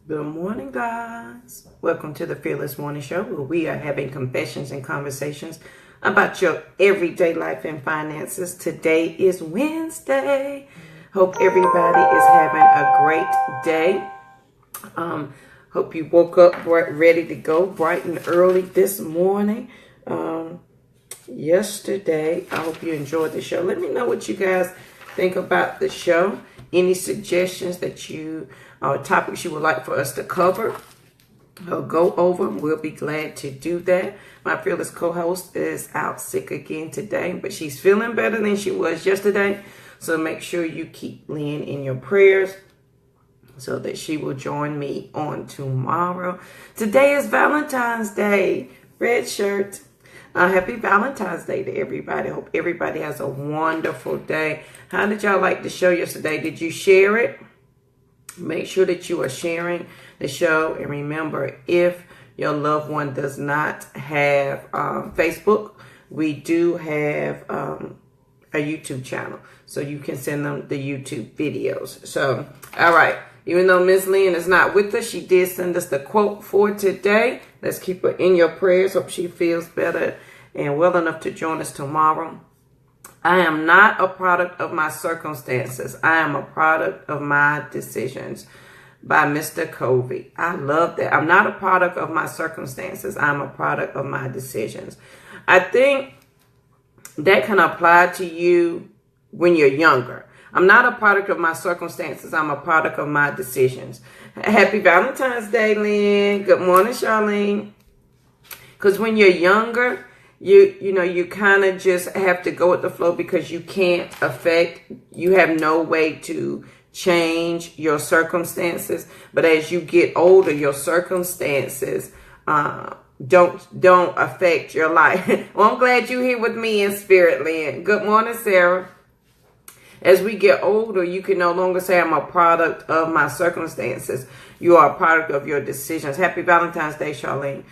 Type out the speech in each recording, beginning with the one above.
Good morning, guys. Welcome to the Fearless Morning Show, where we are having confessions and conversations about your everyday life and finances. Today is Wednesday. Hope everybody is having a great day. Hope you woke up ready to go bright and early this morning. Yesterday, I hope you enjoyed the show. Let me know what you guys think about the show. Any suggestions that topics you would like for us to cover or go over, we'll be glad to do that. My fearless co-host is out sick again today, but she's feeling better than she was yesterday. So make sure you keep Lynn in your prayers so that she will join me on tomorrow. Today is Valentine's Day. Red shirt. Happy Valentine's Day to everybody. Hope everybody has a wonderful day. How did y'all like the show yesterday? Did you share it? Make sure that you are sharing the show. And remember, if your loved one does not have Facebook, we do have a YouTube channel. So you can send them the YouTube videos. So, all right. Even though Miss Lynn is not with us, she did send us the quote for today. Let's keep her in your prayers. Hope she feels better and well enough to join us tomorrow. I am not a product of my circumstances. I am a product of my decisions, by Mr. Covey. I love that. I'm not a product of my circumstances. I'm a product of my decisions. I think that can apply to you when you're younger. I'm not a product of my circumstances. I'm a product of my decisions. Happy Valentine's Day, Lynn. Good morning, Charlene. Because when you're younger, you kind of just have to go with the flow because you have no way to change your circumstances. But as you get older, your circumstances don't affect your life. Well, I'm glad you're here with me in spirit, Lynn. Good morning, Sarah. As we get older, you can no longer say I'm a product of my circumstances. You are a product of your decisions. Happy Valentine's Day, Charlene.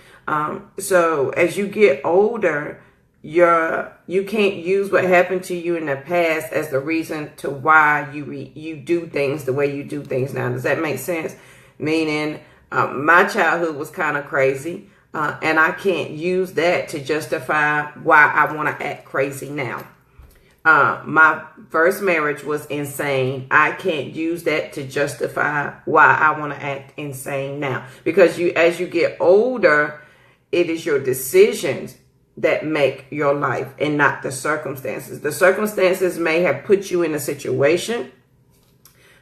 So as you get older, you can't use what happened to you in the past as the reason to why you do things the way you do things now. Does that make sense? Meaning, my childhood was kind of crazy, and I can't use that to justify why I want to act crazy now. My first marriage was insane. I can't use that to justify why I want to act insane now. Because as you get older, it is your decisions that make your life and not the circumstances. The circumstances may have put you in a situation,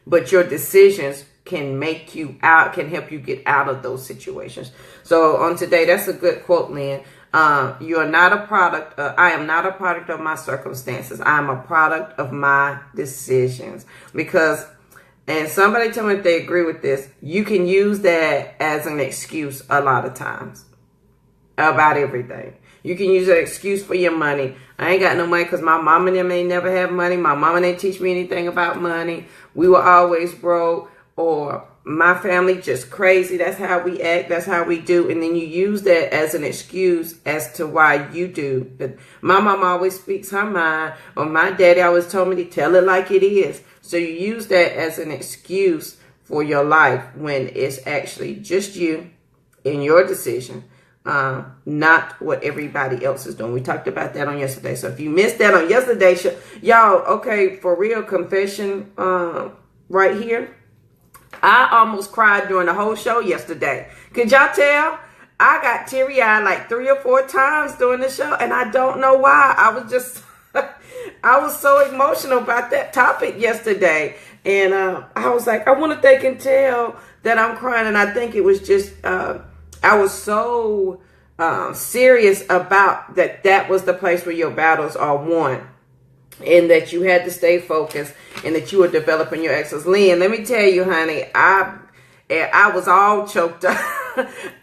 but your decisions can help you get out of those situations. So on today, that's a good quote, Lynn. You are not a product. I am not a product of my circumstances. I am a product of my decisions. And somebody tell me if they agree with this. You can use that as an excuse a lot of times about everything. You can use an excuse for your money. I ain't got no money because my mom and them ain't never have money. My mama didn't teach me anything about money. We were always broke, or my family just crazy. That's how we act. That's how we do. And then you use that as an excuse as to why you do. But my mom always speaks her mind, or my daddy always told me to tell it like it is. So you use that as an excuse for your life when it's actually just you and your decision, not what everybody else is doing. We talked about that on yesterday. So if you missed that on yesterday's show, y'all, okay, for real, confession right here. I almost cried during the whole show yesterday. Could y'all tell? I got teary-eyed like 3 or 4 times during the show, and I don't know why. I was so emotional about that topic yesterday. And I was like, I wonder if they can tell that I'm crying. And I think it was just, I was so serious about that was the place where your battles are won. And that you had to stay focused and that you were developing your excellence. Lynn, let me tell you, honey, I was all choked up.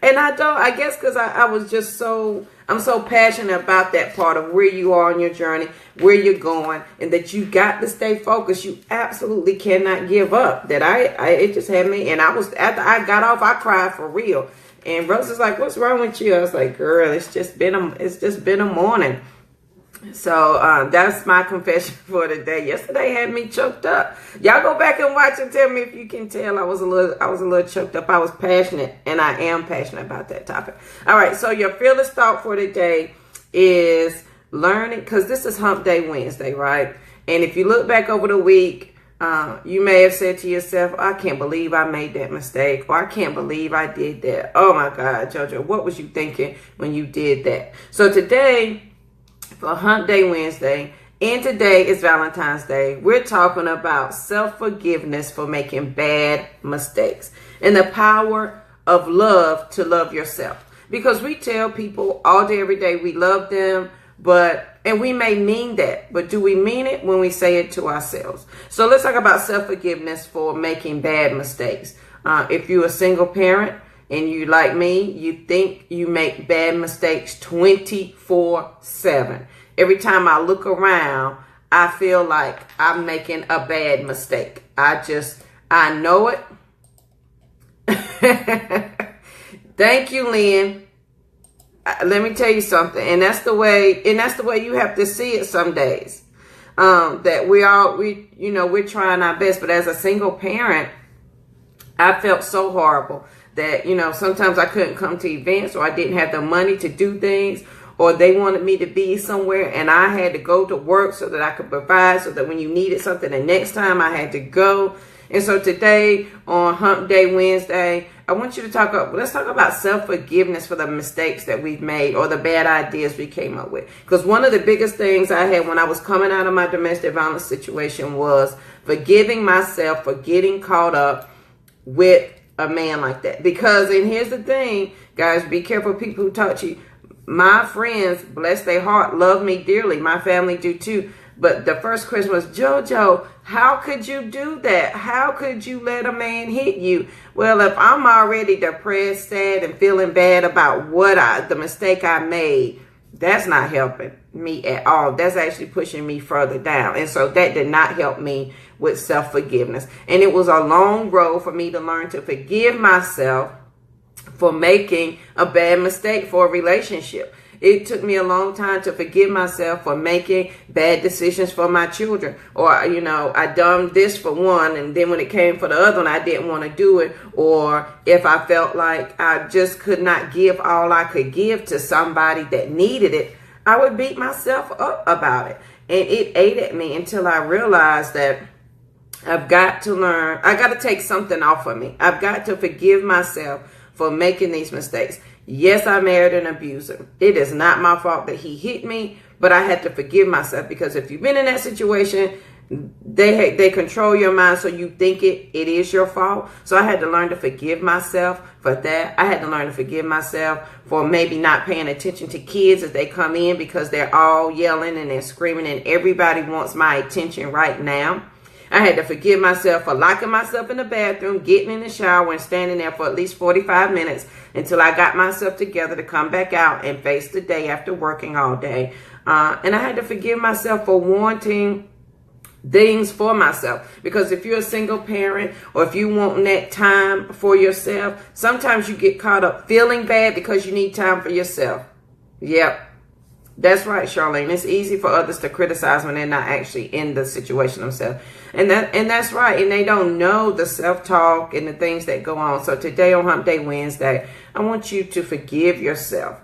And I guess because I was just I'm so passionate about that part of where you are on your journey, where you're going, and that you got to stay focused. You absolutely cannot give up. It just had me, and after I got off, I cried for real. And Rose was like, "What's wrong with you?" I was like, "Girl, it's just been a morning." So that's my confession for today. Yesterday had me choked up. Y'all go back and watch and tell me if you can tell I was a little choked up. I was passionate, and I am passionate about that topic. All right, so your fearless thought for today is learning, because this is Hump Day Wednesday, right? And if you look back over the week, you may have said to yourself, I can't believe I made that mistake, or I can't believe I did that. Oh my God, JoJo, what was you thinking when you did that? So today, for Hump Day Wednesday, and today is Valentine's Day, we're talking about self-forgiveness for making bad mistakes and the power of love to love yourself. Because we tell people all day, every day, we love them, and we may mean that, but do we mean it when we say it to ourselves? So let's talk about self-forgiveness for making bad mistakes. If you're a single parent and you, like me, you think you make bad mistakes 24/7. Every time I look around, I feel like I'm making a bad mistake. I know it. Thank you, Lynn. Let me tell you something, and that's the way you have to see it some days. That we're trying our best, but as a single parent, I felt so horrible that, sometimes I couldn't come to events, or I didn't have the money to do things, or they wanted me to be somewhere and I had to go to work so that I could provide, so that when you needed something the next time I had to go. And so today on Hump Day Wednesday, I want you to let's talk about self-forgiveness for the mistakes that we've made or the bad ideas we came up with. Because one of the biggest things I had when I was coming out of my domestic violence situation was forgiving myself for getting caught up with a man like that. Because, and here's the thing, guys, be careful of people who talk to you. My friends, bless their heart, love me dearly. My family do too. But the first question was, JoJo, how could you do that? How could you let a man hit you? Well, if I'm already depressed, sad, and feeling bad about the mistake I made, that's not helping me at all. That's actually pushing me further down. And so that did not help me with self-forgiveness. And it was a long road for me to learn to forgive myself for making a bad mistake for a relationship. It took me a long time to forgive myself for making bad decisions for my children. Or, I done this for one, and then when it came for the other one, I didn't want to do it. Or if I felt like I just could not give all I could give to somebody that needed it, I would beat myself up about it. And it ate at me until I realized that I've got to learn. I got to take something off of me. I've got to forgive myself for making these mistakes. Yes, I married an abuser. It is not my fault that he hit me, but I had to forgive myself, because if you've been in that situation, they control your mind, so you think it is your fault. So I had to learn to forgive myself for that. I had to learn to forgive myself for maybe not paying attention to kids as they come in, because they're all yelling and they're screaming and everybody wants my attention right now. I had to forgive myself for locking myself in the bathroom, getting in the shower, and standing there for at least 45 minutes until I got myself together to come back out and face the day after working all day. And I had to forgive myself for wanting things for myself. Because if you're a single parent, or if you want that time for yourself, sometimes you get caught up feeling bad because you need time for yourself. Yep. That's right, Charlene. It's easy for others to criticize when they're not actually in the situation themselves. And that's right. And they don't know the self-talk and the things that go on. So today on Hump Day Wednesday, I want you to forgive yourself.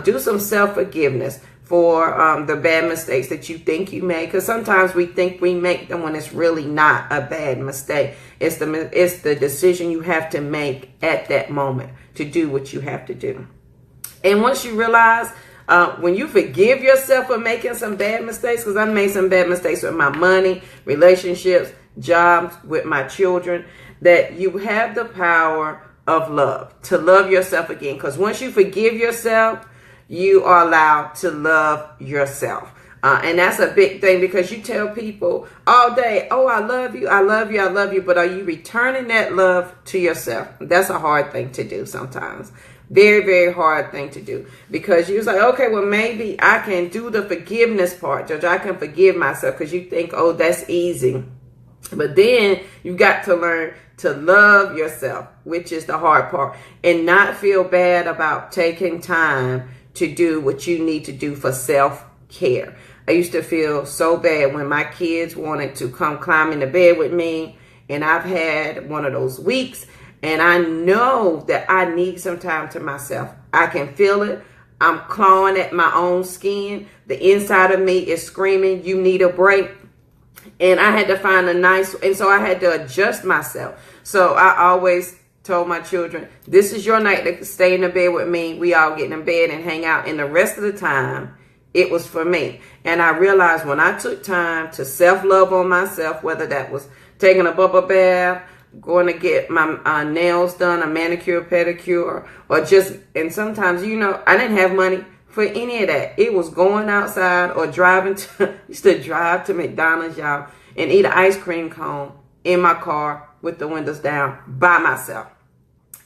Do some self-forgiveness for the bad mistakes that you think you made. Because sometimes we think we make them when it's really not a bad mistake. It's the decision you have to make at that moment to do what you have to do. And once you realize, when you forgive yourself for making some bad mistakes, because I made some bad mistakes with my money, relationships, jobs, with my children, that you have the power of love, to love yourself again. Because once you forgive yourself, you are allowed to love yourself. And that's a big thing, because you tell people all day, oh, I love you, I love you, I love you. But are you returning that love to yourself? That's a hard thing to do sometimes. Very, very hard thing to do, because you're like, okay, well, maybe I can do the forgiveness part, Judge. I can forgive myself, because you think, oh, that's easy. But then you got to learn to love yourself, which is the hard part, and not feel bad about taking time to do what you need to do for self-care. I used to feel so bad when my kids wanted to come climb in the bed with me. And I've had one of those weeks, and I know that I need some time to myself. I can feel it. I'm clawing at my own skin. The inside of me is screaming, you need a break. And I had to find and so I had to adjust myself. So I always told my children, this is your night to stay in the bed with me. We all get in bed and hang out. And the rest of the time, it was for me. And I realized when I took time to self-love on myself, whether that was taking a bubble bath, going to get my nails done, a manicure, pedicure, or just, and sometimes, I didn't have money for any of that. It was going outside or used to drive to McDonald's, y'all, and eat an ice cream cone in my car with the windows down by myself.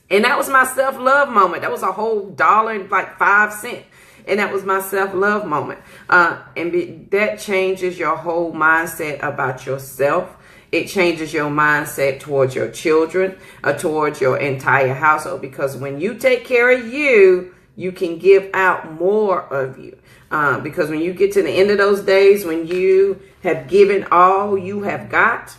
And that was my self-love moment. That was a whole $1.05. And that was my self-love moment. That changes your whole mindset about yourself. It changes your mindset towards your children, towards your entire household. Because when you take care of you, you can give out more of you. Because when you get to the end of those days, when you have given all you have got,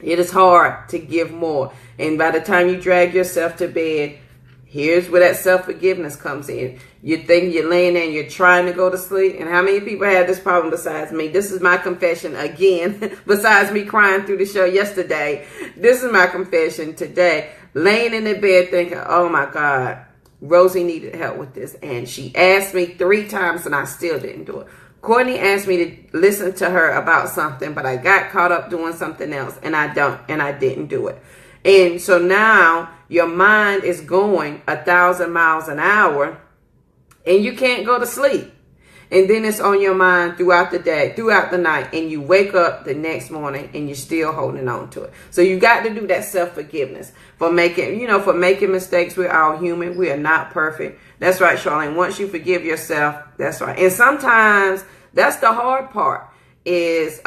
it is hard to give more. And by the time you drag yourself to bed, here's where that self-forgiveness comes in. You think you're laying there and you're trying to go to sleep. And how many people have this problem besides me? This is my confession again, besides me crying through the show yesterday. This is my confession today. Laying in the bed thinking, oh my God, Rosie needed help with this. And she asked me 3 times and I still didn't do it. Courtney asked me to listen to her about something, but I got caught up doing something else and I didn't do it. And so now your mind is going 1,000 miles an hour and you can't go to sleep. And then it's on your mind throughout the day, throughout the night, and you wake up the next morning and you're still holding on to it. So you got to do that self-forgiveness for making mistakes. We're all human. We are not perfect. That's right, Charlene. Once you forgive yourself, that's right. And sometimes that's the hard part, is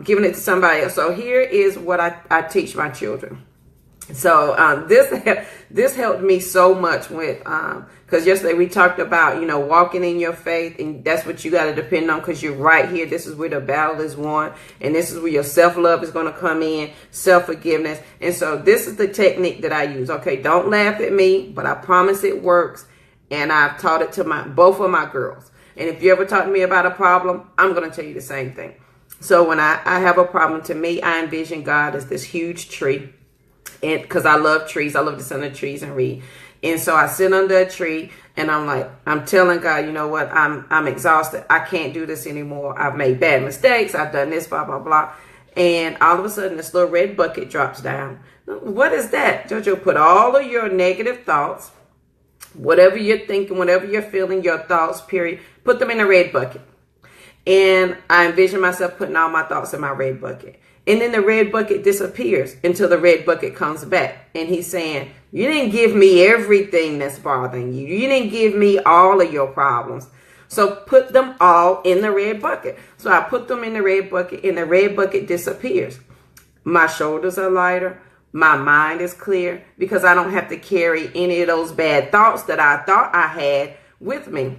giving it to somebody else. So here is what I teach my children. So this helped me so much with, because yesterday we talked about, walking in your faith, and that's what you got to depend on, because you're right here. This is where the battle is won, and this is where your self-love is going to come in, self-forgiveness. And so this is the technique that I use. Okay, don't laugh at me, but I promise it works, and I've taught it to both of my girls. And if you ever talk to me about a problem, I'm going to tell you the same thing. So when I have a problem, to me, I envision God as this huge tree. And because I love trees, I love to sit under trees and read. And so I sit under a tree and I'm telling God, you know what? I'm exhausted. I can't do this anymore. I've made bad mistakes. I've done this, blah, blah, blah. And all of a sudden this little red bucket drops down. What is that? JoJo, put all of your negative thoughts, whatever you're thinking, whatever you're feeling, your thoughts, period, put them in a red bucket. And I envision myself putting all my thoughts in my red bucket. And then the red bucket disappears until the red bucket comes back. And he's saying, you didn't give me everything that's bothering you. You didn't give me all of your problems. So put them all in the red bucket. So I put them in the red bucket and the red bucket disappears. My shoulders are lighter. My mind is clear because I don't have to carry any of those bad thoughts that I thought I had with me.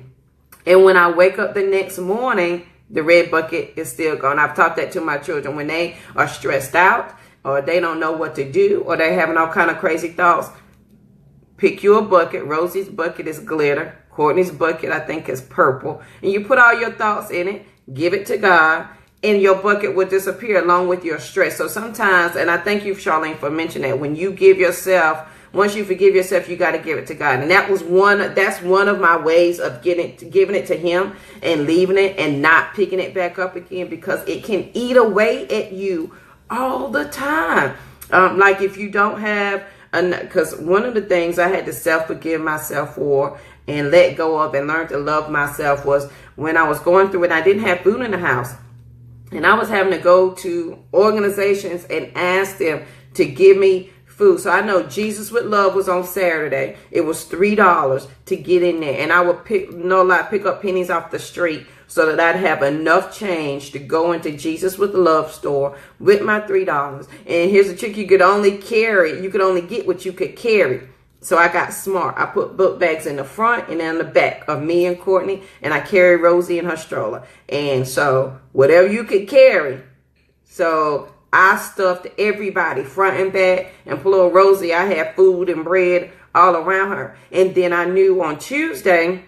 And when I wake up the next morning, the red bucket is still gone. I've taught that to my children when they are stressed out or they don't know what to do or they're having all kind of crazy thoughts. Pick you a bucket. Rosie's bucket is glitter. Courtney's bucket, I think, is purple. And you put all your thoughts in it, give it to God, and your bucket will disappear along with your stress. So sometimes, and I thank you, Charlene, for mentioning that, when you give yourself, once you forgive yourself, you got to give it to God. And that's one of my ways of giving it to him and leaving it and not picking it back up again, because it can eat away at you all the time. Like if you don't have, because one of the things I had to self-forgive myself for and let go of and learn to love myself was when I was going through it, I didn't have food in the house. And I was having to go to organizations and ask them to give me food. So I know Jesus with Love was on Saturday. It was $3 to get in there. And I would pick up pennies off the street so that I'd have enough change to go into Jesus with Love store with my $3. And here's the trick. You could only get what you could carry. So I got smart. I put book bags in the front and in the back of me and Courtney, and I carry Rosie in her stroller. And so whatever you could carry. So I stuffed everybody front and back, and poor Rosie, I had food and bread all around her. And then I knew on Tuesday,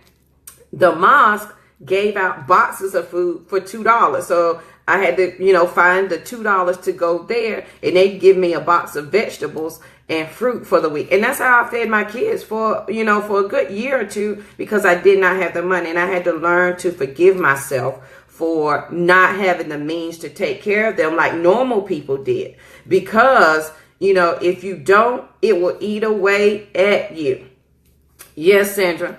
the mosque gave out boxes of food for $2. So I had to, find the $2 to go there, and they give me a box of vegetables and fruit for the week. And that's how I fed my kids for a good year or two, because I did not have the money, and I had to learn to forgive myself for not having the means to take care of them like normal people did. Because, if you don't, it will eat away at you. Yes, Sandra.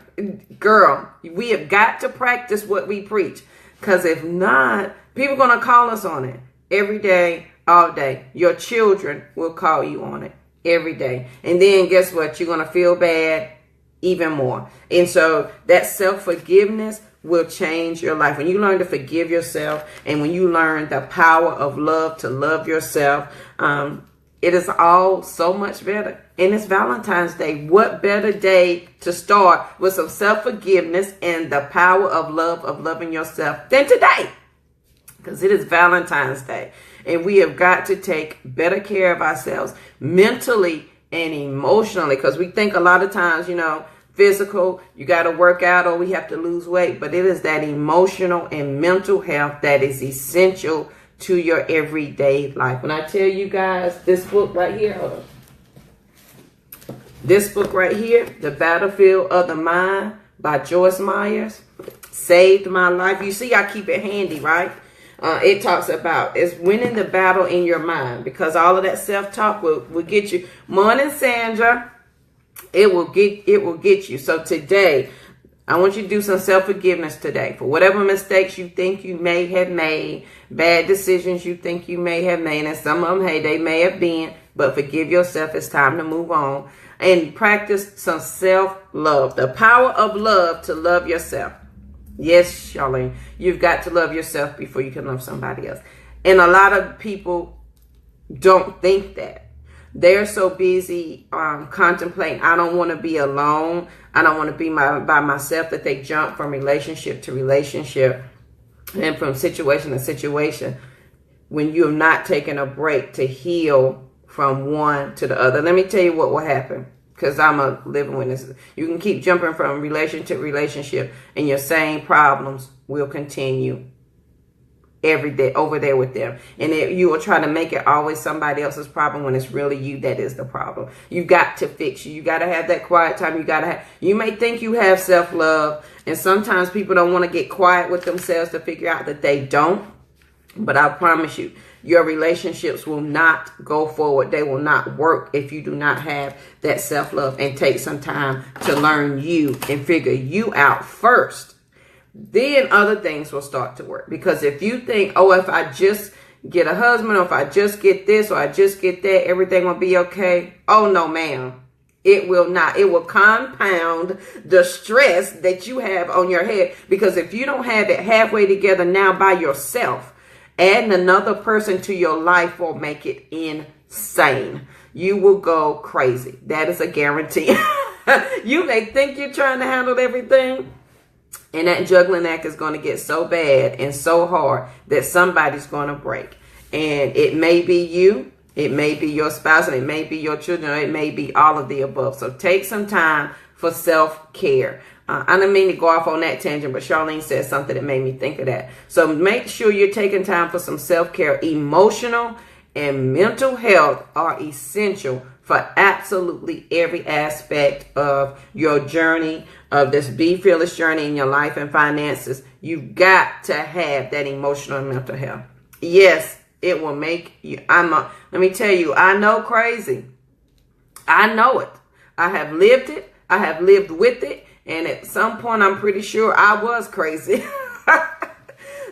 Girl, we have got to practice what we preach. Because if not, people are going to call us on it every day, all day. Your children will call you on it every day. And then guess what? You're going to feel bad even more. And so that self-forgiveness will change your life. When you learn to forgive yourself, and when you learn the power of love to love yourself, it is all so much better. And it's Valentine's Day. What better day to start with some self-forgiveness and the power of love, of loving yourself, than today? Because it is Valentine's Day. And we have got to take better care of ourselves mentally and emotionally. Because we think a lot of times, physical, you got to work out, or we have to lose weight. But it is that emotional and mental health that is essential to your everyday life. When I tell you guys, this book right here, hold on. This book right here, The Battlefield of the Mind by Joyce Myers, saved my life. You see, I keep it handy, right? It talks about it's winning the battle in your mind, because all of that self-talk will get you. Morning, Sandra. It will get you. So today, I want you to do some self-forgiveness today for whatever mistakes you think you may have made, bad decisions you think you may have made, and some of them, hey, they may have been, but forgive yourself. It's time to move on. And practice some self-love, the power of love to love yourself. Yes, Charlene, you've got to love yourself before you can love somebody else. And a lot of people don't think that. They're so busy contemplating, I don't want to be alone, I don't want to be by myself, that they jump from relationship to relationship and from situation to situation when you have not taken a break to heal from one to the other. Let me tell you what will happen, because I'm a living witness. You can keep jumping from relationship to relationship, and your same problems will continue every day over there with them. And you will try to make it always somebody else's problem when it's really you that is the problem. You got to fix you. You got to have that quiet time. You may think you have self-love, and sometimes people don't want to get quiet with themselves to figure out that they don't. But I promise you, your relationships will not go forward. They will not work if you do not have that self-love and take some time to learn you and figure you out first. Then other things will start to work. Because if you think, oh, if I just get a husband, or if I just get this, or I just get that, everything will be okay. Oh, no, ma'am. It will not. It will compound the stress that you have on your head. Because if you don't have it halfway together now by yourself, adding another person to your life will make it insane. You will go crazy. That is a guarantee. You may think you're trying to handle everything, and that juggling act is going to get so bad and so hard that somebody's going to break. And it may be you, it may be your spouse, and it may be your children, or it may be all of the above. So take some time for self-care. I didn't mean to go off on that tangent, but Charlene said something that made me think of that. So make sure you're taking time for some self-care. Emotional and mental health are essential for absolutely every aspect of your journey, of this Be Fearless journey in your life and finances. You've got to have that emotional and mental health. Yes, it will make you, let me tell you, I know crazy. I know it. I have lived it. I have lived with it. And at some point, I'm pretty sure I was crazy.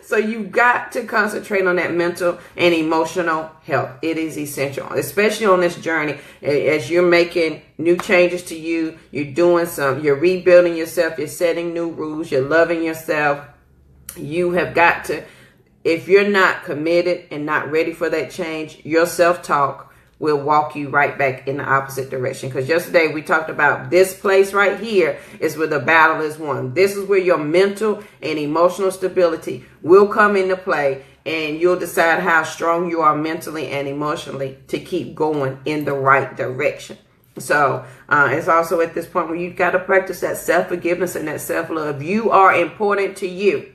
So you've got to concentrate on that mental and emotional health. It is essential, especially on this journey. As you're making new changes to you, you're rebuilding yourself, you're setting new rules, you're loving yourself. You have got to, if you're not committed and not ready for that change, your self-talk will walk you right back in the opposite direction. Because yesterday we talked about this place right here is where the battle is won. This is where your mental and emotional stability will come into play, and you'll decide how strong you are mentally and emotionally to keep going in the right direction. So it's also at this point where you've got to practice that self-forgiveness and that self-love. You are important to you.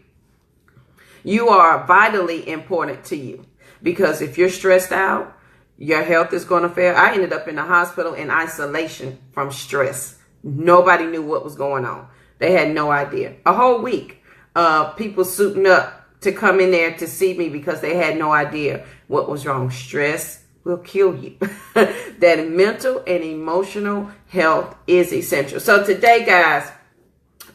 You are vitally important to you, because if you're stressed out, your health is going to fail. I ended up in the hospital in isolation from stress. Nobody knew what was going on. They had no idea. A whole week of people suiting up to come in there to see me because they had no idea what was wrong. Stress will kill you. That mental and emotional health is essential. So today, guys,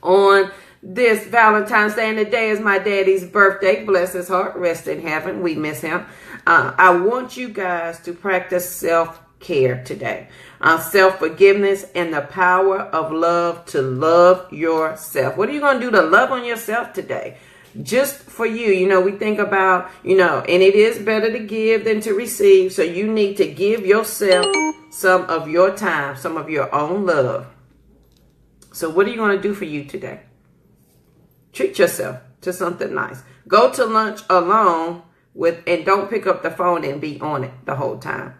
on this Valentine's Day, and today is my daddy's birthday. Bless his heart. Rest in heaven. We miss him. I want you guys to practice self-care today. Self-forgiveness and the power of love to love yourself. What are you going to do to love on yourself today? Just for you. You know, we think about, and it is better to give than to receive. So you need to give yourself some of your time, some of your own love. So what are you going to do for you today? Treat yourself to something nice. Go to lunch alone and don't pick up the phone and be on it the whole time.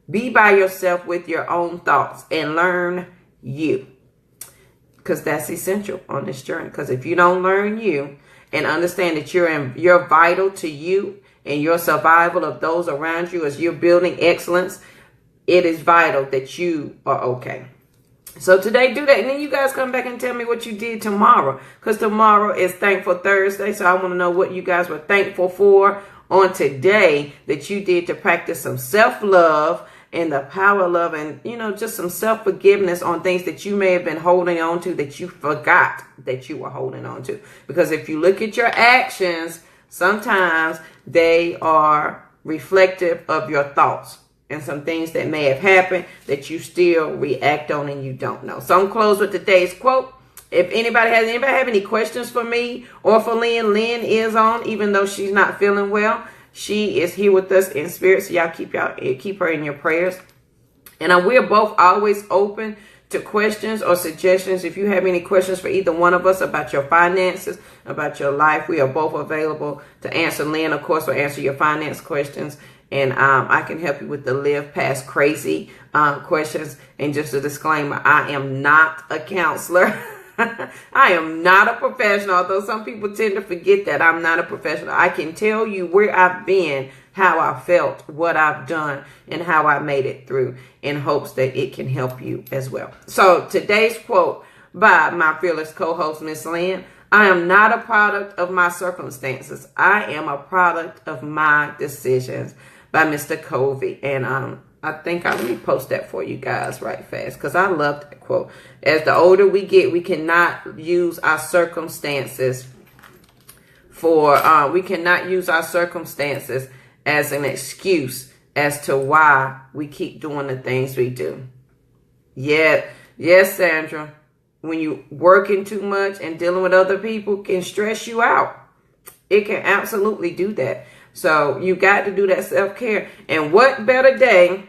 Be by yourself with your own thoughts and learn you. Because that's essential on this journey. Because if you don't learn you and understand that you're vital to you and your survival of those around you as you're building excellence, it is vital that you are okay. So today, do that. And then you guys come back and tell me what you did tomorrow. Because tomorrow is Thankful Thursday. So I want to know what you guys were thankful for on today that you did to practice some self-love and the power of love, and, just some self-forgiveness on things that you may have been holding on to that you forgot that you were holding on to. Because if you look at your actions, sometimes they are reflective of your thoughts and some things that may have happened that you still react on and you don't know. So I'm close with today's quote. If anybody have any questions for me or for Lynn, Lynn is on, even though she's not feeling well. She is here with us in spirit, so y'all keep her in your prayers. And we're both always open to questions or suggestions. If you have any questions for either one of us about your finances, about your life, we are both available to answer. Lynn, of course, will answer your finance questions. And I can help you with the live past crazy questions. And just a disclaimer, I am not a counselor. I am not a professional, although some people tend to forget that I'm not a professional. I can tell you where I've been, how I felt, what I've done, and how I made it through, in hopes that it can help you as well. So today's quote by my fearless co-host, Miss Lynn: I am not a product of my circumstances. I am a product of my decisions, by Mr. Covey. And I think let me post that for you guys right fast, because I love that quote. As the older we get, we cannot use our circumstances as an excuse as to why we keep doing the things we do. Yeah, yes, Sandra. When you working too much and dealing with other people can stress you out. It can absolutely do that. So you got to do that self-care. And what better day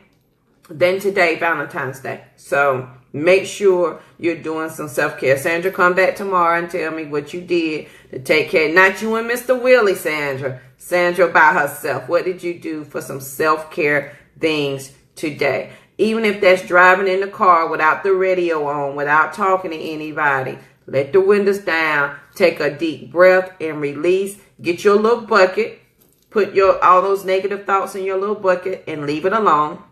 than today, Valentine's Day? So make sure you're doing some self-care. Sandra, come back tomorrow and tell me what you did to take care. Not you and Mr. Willie, Sandra. Sandra by herself. What did you do for some self-care things today? Even if that's driving in the car without the radio on, without talking to anybody. Let the windows down. Take a deep breath and release. Get your little bucket. Put all those negative thoughts in your little bucket and leave it alone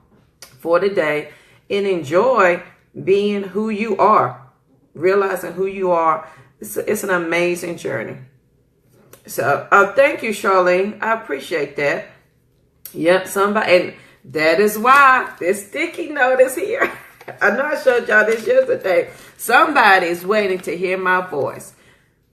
for the day. And enjoy being who you are. Realizing who you are. It's an amazing journey. So thank you, Charlene. I appreciate that. Yep, somebody. And that is why this sticky note is here. I know I showed y'all this yesterday. Somebody's waiting to hear my voice.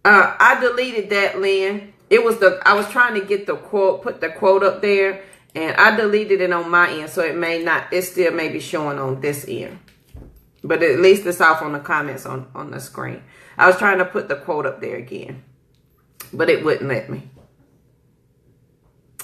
I deleted that, Lynn. I was trying to get the quote, put the quote up there, and I deleted it on my end, so it still may be showing on this end. But at least it's off on the comments on the screen. I was trying to put the quote up there again, but it wouldn't let me.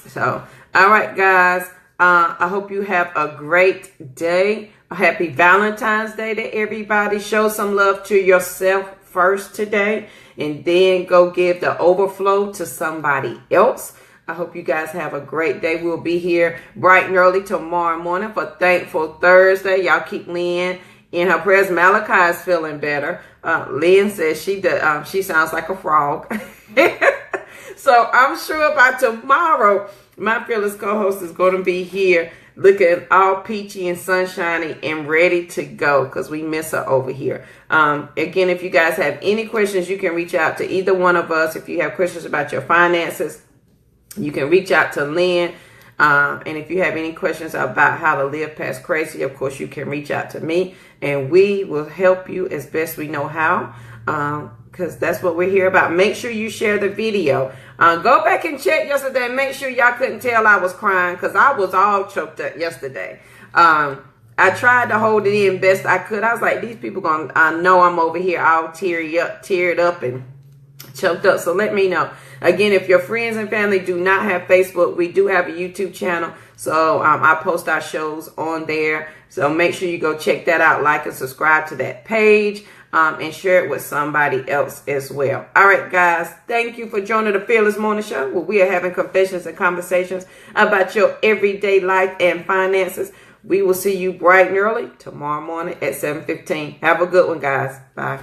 So, all right, guys. I hope you have a great day. A happy Valentine's Day to everybody. Show some love to yourself first today, and then go give the overflow to somebody else. I hope you guys have a great day. We'll be here bright and early tomorrow morning for Thankful Thursday. Y'all keep Lynn in her prayers. Malachi is feeling better. Lynn says she sounds like a frog. So I'm sure by tomorrow, my fearless co-host is going to be here looking all peachy and sunshiny and ready to go, because we miss her over here. Again, if you guys have any questions, you can reach out to either one of us. If you have questions about your finances, you can reach out to Lynn. And if you have any questions about how to live past crazy, of course, you can reach out to me, and we will help you as best we know how, because that's what we're here about. Make sure you share the video. Go back and check yesterday. Make sure y'all couldn't tell I was crying, because I was all choked up yesterday. I tried to hold it in best I could. I was like, these people I know I'm over here all teared up and choked up. So let me know. Again, if your friends and family do not have Facebook, we do have a YouTube channel. So I post our shows on there. So make sure you go check that out, like and subscribe to that page, and share it with somebody else as well. All right, guys, thank you for joining the Fearless Morning Show, where we are having confessions and conversations about your everyday life and finances. We will see you bright and early tomorrow morning at 7:15. Have a good one, guys. Bye.